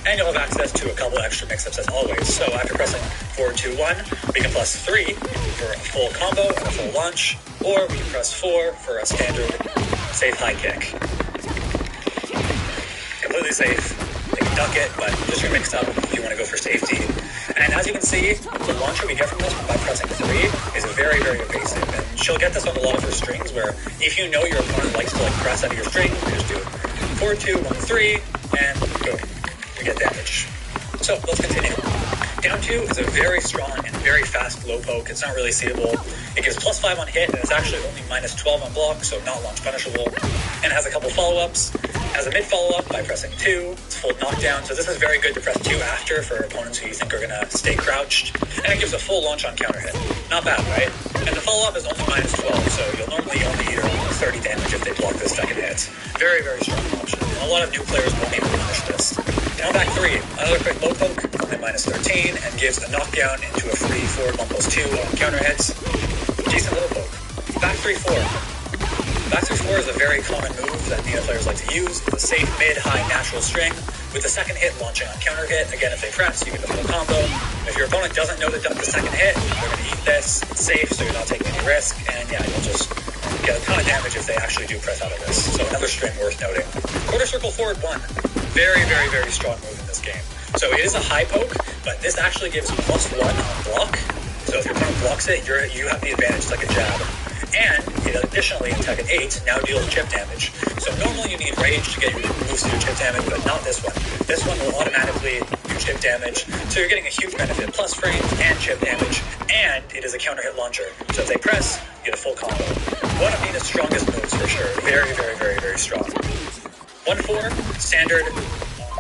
and you'll have access to a couple extra mix-ups as always. So after pressing 4, 2, 1, we can plus 3 for a full combo and a full launch, or we can press 4 for a standard safe high kick. Completely safe. You can duck it, but just your mix-up if you want to go for safety. And as you can see, the launcher we get from this by pressing 3 is very, very evasive. And she'll get this on a lot of her strings where if you know your opponent likes to press out of your string, you just do 4, 2, 1, 3, and boom, you get damage. So let's continue. Down 2 is a very strong and very fast low poke. It's not really seeable. It gives plus 5 on hit, and it's actually only minus 12 on block, so not launch punishable. And it has a couple follow-ups. As a mid follow-up by pressing 2, it's full knockdown. So this is very good to press 2 after for opponents who you think are going to stay crouched. And it gives a full launch on counter hit. Not bad, right? And the follow-up is only minus 12, so you'll normally only eat around 30 damage if they block this second hit. Very, very strong option. A lot of new players won't even punish this. Down back 3, another quick low poke, only minus 13, and gives a knockdown into a free forward 1+2 on counter hits. Decent low poke. Back 3-4. Back 3-4 is a very common move that Nina players like to use. It's a safe mid-high natural string with the second hit launching on counter hit. Again, if they press, you get the full combo. If your opponent doesn't know to duck the second hit, they're going to eat this. It's safe, so you're not taking any risk. And yeah, you'll just get a ton of damage if they actually do press out of this. So another string worth noting. Quarter circle forward 1. Very, very, very strong move in this game. So it is a high poke, but this actually gives plus 1 on block. So if your opponent blocks it, you have the advantage. It's like a jab. And it additionally, in Tekken 8, now deals chip damage. So normally you need rage to get your moves to do chip damage, but not this one. This one will automatically do chip damage. So you're getting a huge benefit, plus frames and chip damage. And it is a counter hit launcher. So if they press, you get a full combo. One of Nina's strongest moves for sure. Very, very, very, very strong. 1-4, standard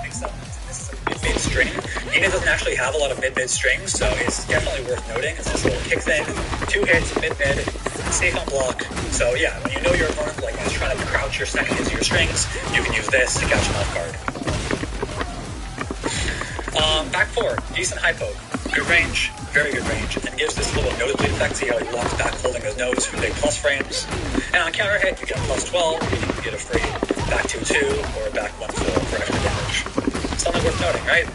mix-up. This is a mid-mid string. Nina doesn't actually have a lot of mid-mid strings, so it's definitely worth noting. It's this little kick thing, 2 hits, mid-mid, safe on block. So yeah, when you know your opponent is trying to crouch your second hits of your strings, you can use this to catch them off guard. Back 4, decent high poke. Good range, very good range, and gives this little nosebleed effect. See how he walks back holding his nose for big plus frames. And on counter hit, you get plus 12, you get a free back 2-2 or back 1-4 for extra damage. Something worth noting, right?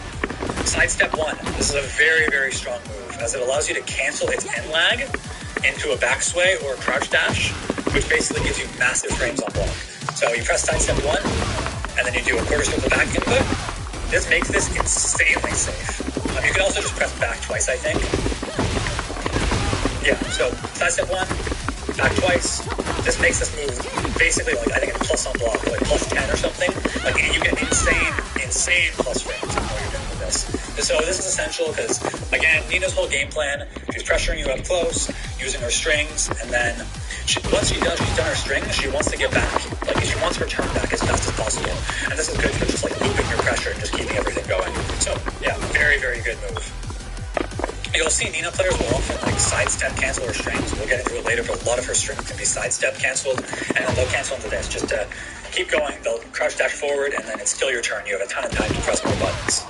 Sidestep 1. This is a very, very strong move, as it allows you to cancel its end lag into a back sway or a crouch dash, which basically gives you massive frames on block. So you press sidestep 1, and then you do a quarter circle back input. This makes this insanely safe. You can also just press back twice, I think. Yeah, so sidestep 1, back twice. This makes this move basically I think it's plus on block, like plus 10 or something. Like you get insane plus frames when you're doing with this. So this is essential because, again, Nina's whole game plan, she's pressuring you up close, using her strings, and then once she's done her strings, she wants to get back. She wants her turn back as fast as possible. And this is good for just looping your pressure and just keeping everything going. So yeah, very, very good move. You'll see Nina players will often sidestep cancel her strings. We'll get into it later, but a lot of her strings can be sidestep canceled, and they'll cancel into this just to keep going. They'll crouch dash forward, and then it's still your turn. You have a ton of time to press more buttons.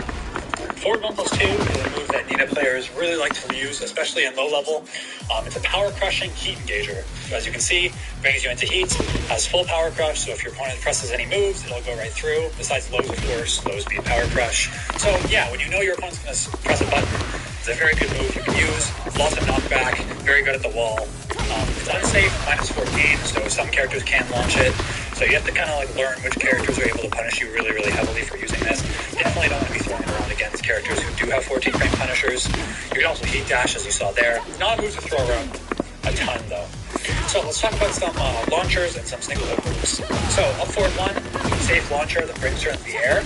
Forward 1+2 is a move that Nina players really like to use, especially in low level. It's a power crushing heat engager. So as you can see, brings you into heat, has full power crush, so if your opponent presses any moves, it'll go right through. Besides lows, of course, low speed power crush. So yeah, when you know your opponent's going to press a button, it's a very good move you can use. Lots of knockback, very good at the wall. It's unsafe, minus 14, so some characters can launch it. So you have to kind of learn which characters are able to punish you really, really heavily for using this. Definitely don't want to be throwing around against characters who do have 14 frame punishers. You can also heat dash, as you saw there. Not a move to throw around a ton, though. So let's talk about some launchers and some single hook moves. So up forward 1, safe launcher that brings her into the air.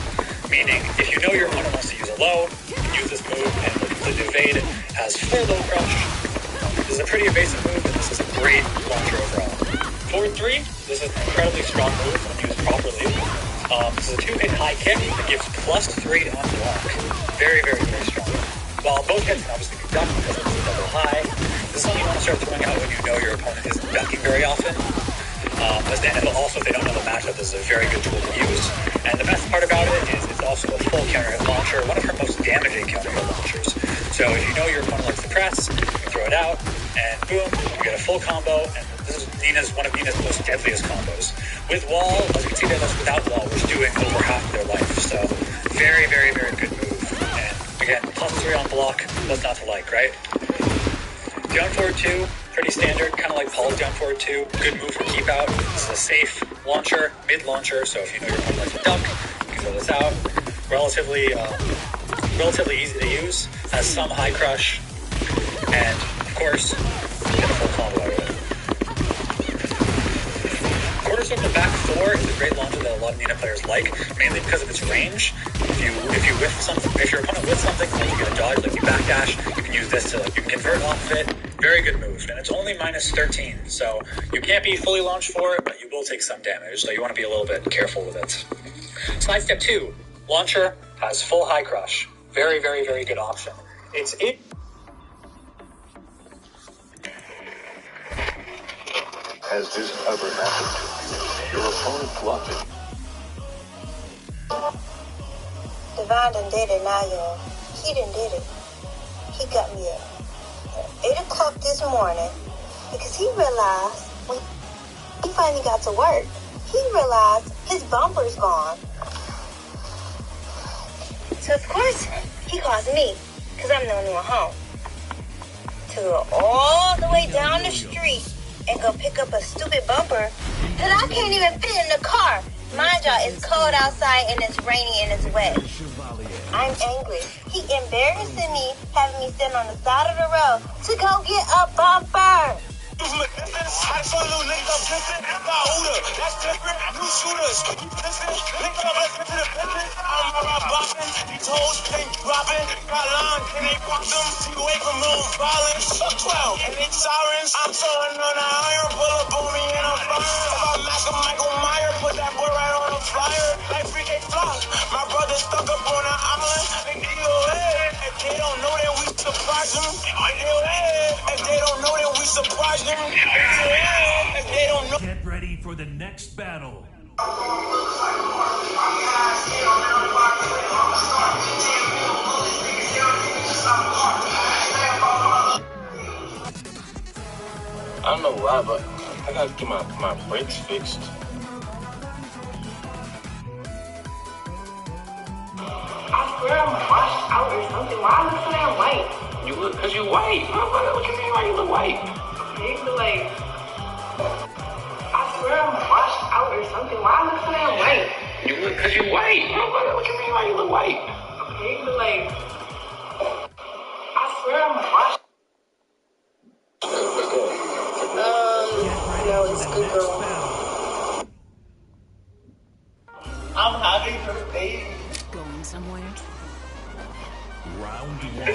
Meaning, if you know your opponent wants to use a low, you can use this move and completely evade. It has full low crush. This is a pretty evasive move, and this is a great launcher overall. Forward 3, this is an incredibly strong move when used properly. This is a 2-hit high kick that gives plus 3 on block. Very, very, very strong. While both hits can obviously be ducked because it's a double high, this is something you want to start throwing out when you know your opponent isn't ducking very often. And also, if they don't know the matchup, this is a very good tool to use. And the best part about it is it's also a full counter hit launcher, one of her most damaging counter hit launchers. So if you know your opponent likes to press, you can throw it out, and boom, you get a full combo. And this is one of Nina's most deadliest combos. With wall, as you can see there, that's without wall, which is doing over half of their life. So Very, very, very good move. And again, +3 on block, what's not to like, right? Down forward 2, pretty standard, kind of like Paul's down forward 2. Good move for keep out. This is a safe launcher, mid launcher, so if you know your opponent likes to duck, you can throw this out. Relatively easy to use, has some high crush, and of course, get a full combo out of it. Quarter circle back 4 is a great launcher that a lot of Nina players like, mainly because of its range. If you whiff something, if your opponent whiffs something, like you get a dodge, like you backdash, you can use this to, you can convert off of it. Very good move, and it's only -13, so you can't be fully launched for it, but you will take some damage, so you want to be a little bit careful with it. Slide step 2, launcher has full high crush. Very, very, very good option. As this ever happened to you? Your opponent blocked it. Divine done did it now, y'all. He done did it. He got me at 8 o'clock this morning because he realized when he finally got to work, he realized his bumper's gone. So of course, he calls me because I'm the only one home to go all the way down the street and go pick up a stupid bumper that I can't even fit in the car. Mind y'all, it's cold outside and it's rainy and it's wet. I'm angry. He embarrassing me, having me stand on the side of the road to go get a bumper. My brother stuck up on an island. If they don't know that we surprise them, if they don't know that we surprise them, if they don't know. Get ready for the next battle. I don't know why, but I gotta get my brakes fixed. I swear I'm washed out or something. Why I look so damn white? You look, cause you white. What you mean why you look white? Okay, but like, I swear I'm washed out or something. Why I look so damn white? You look, cause you white. What you mean why you look white? Okay, but like, I swear I'm washed. No, it's good girl. I'm having her baby. Going somewhere? Round 1.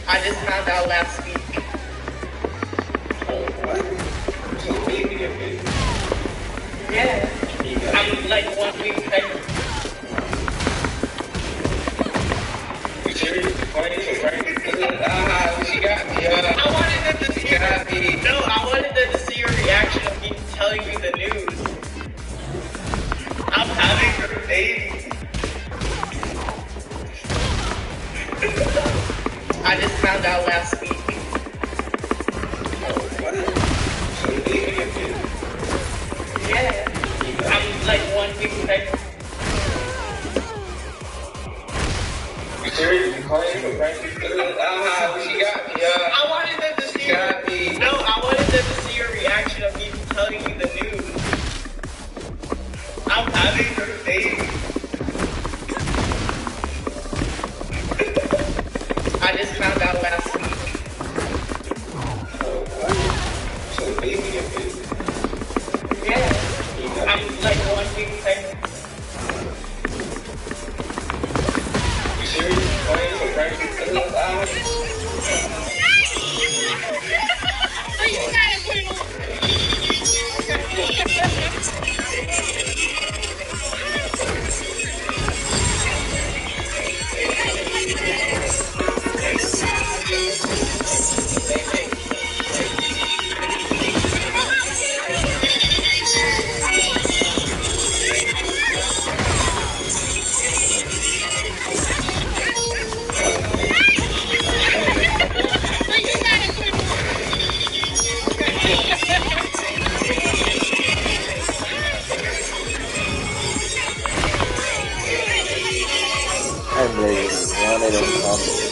I just found out last week. Yeah. I'm like 1 week pregnant. You serious? She got me. I wanted them to see No, I wanted them to see your reaction of me telling you the news. I'm having her baby. I just found out last week. Yeah. I'm like 1 week pregnant. You serious? You calling me for prank? She got me. I wanted them to see No, I wanted them to see your reaction of me telling you the news. I'm having her baby. I just found out last week. So baby and baby. Yeah. I'm like 1 week pregnant. You serious? You calling me for prank? I'm ready. One of them combos.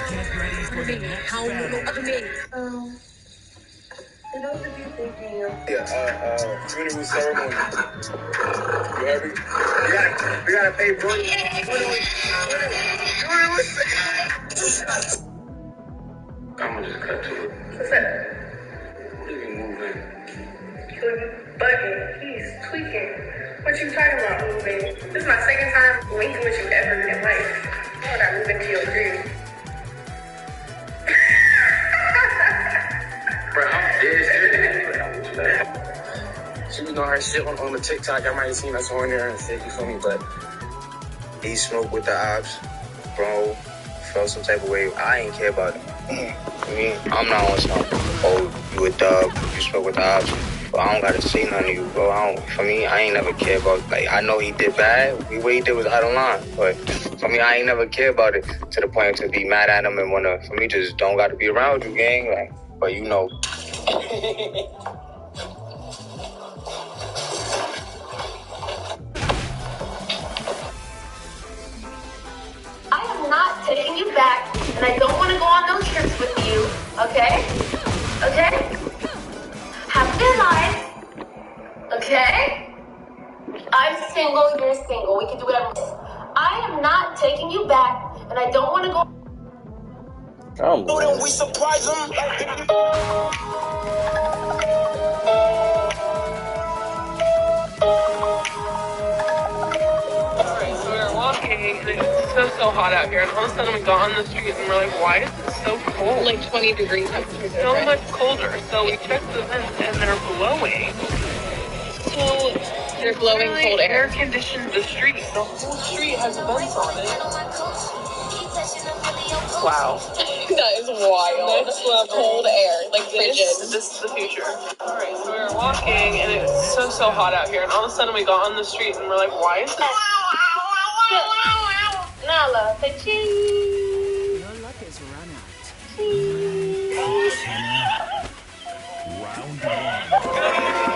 Get ready for the next battle. Yeah, funeral ceremony. You heard me? We gotta pay Brody. I'm gonna just cut to it. What's that? What are you moving? He's bugging. He's tweaking. What you talking about moving? This is my second time winking with you ever in life. Why would I move into your dream? Bro, I'm dead serious. She was on her shit on the TikTok. I might have seen us on there and said, you feel me? But he smoked with the ops. Bro, felt some type of way. I ain't care about it. I mean, I'm not on some, oh, you a dub, you smoke with the ops. But I don't gotta say nothing to you, bro. For me, I ain't never care about, like, I know he did bad. What he did was out of line. But for me, I ain't never care about it to the point to be mad at him and wanna, for me, just don't gotta be around you, gang. Like, but you know. I am not taking you back, and I don't want to go on those trips with you, okay? Okay? Have a good life, okay? I'm single, you're single. We can do whatever. I am not taking you back, and I don't want to go. I'm Then we surprise them. Alright, so we were walking and it's so hot out here, and all of a sudden we got on the street and we're like, why is it so cold? Like 20 degrees temperature. So much colder. So we checked the vents and they're blowing. So They're blowing really cold air. air conditioned the street. The whole street has vents on it. Wow. That is wild. Next level. Cold air, like This frigid. is the future. Alright, so we were walking and it was so hot out here, and all of a sudden we got on the street and we're like, why is it? Nala, say cheese. Your luck is run out. Round one.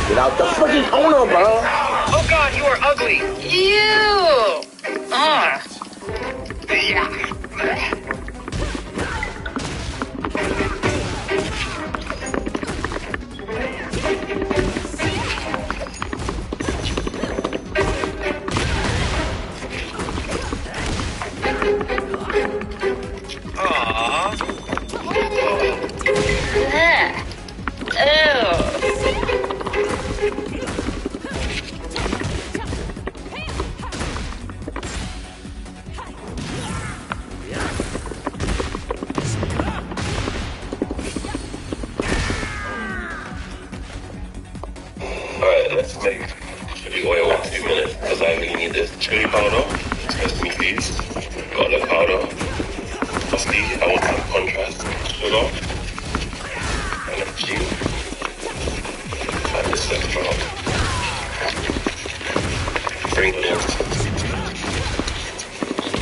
Get out the fucking corner, bro. Oh God, you are ugly. Ew. Alright, let's make chili oil in 2 minutes because I really need this. Chili powder, sesame seeds, garlic powder, musty, I want some contrast, sugar, and a cheese. And this extra sprinkles,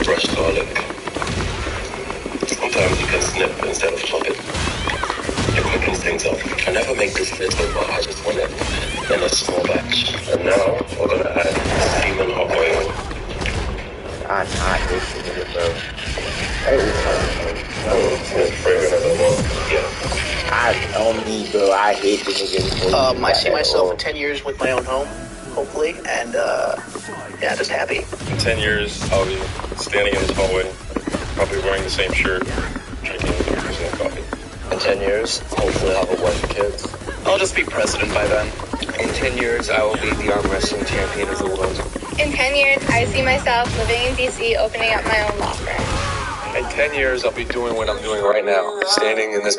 fresh garlic. Sometimes you can snip instead of chop it. It quickens things up. I never make this little, but I just want it in a small batch. And now we're gonna add semen hot oil. I hate this nigga, bro. It's fragrant as I want. Yeah. I don't need, bro. I hate this nigga. I see myself in 10 years with my own home, hopefully, and yeah, just happy. In 10 years, I'll be standing in this hallway, probably wearing the same shirt, drinking and using coffee. In 10 years, hopefully I'll have a wife and kids. I'll just be president by then. In 10 years, I will be the arm wrestling champion of the world. In 10 years, I see myself living in DC, opening up my own law firm. In 10 years, I'll be doing what I'm doing right now, standing in this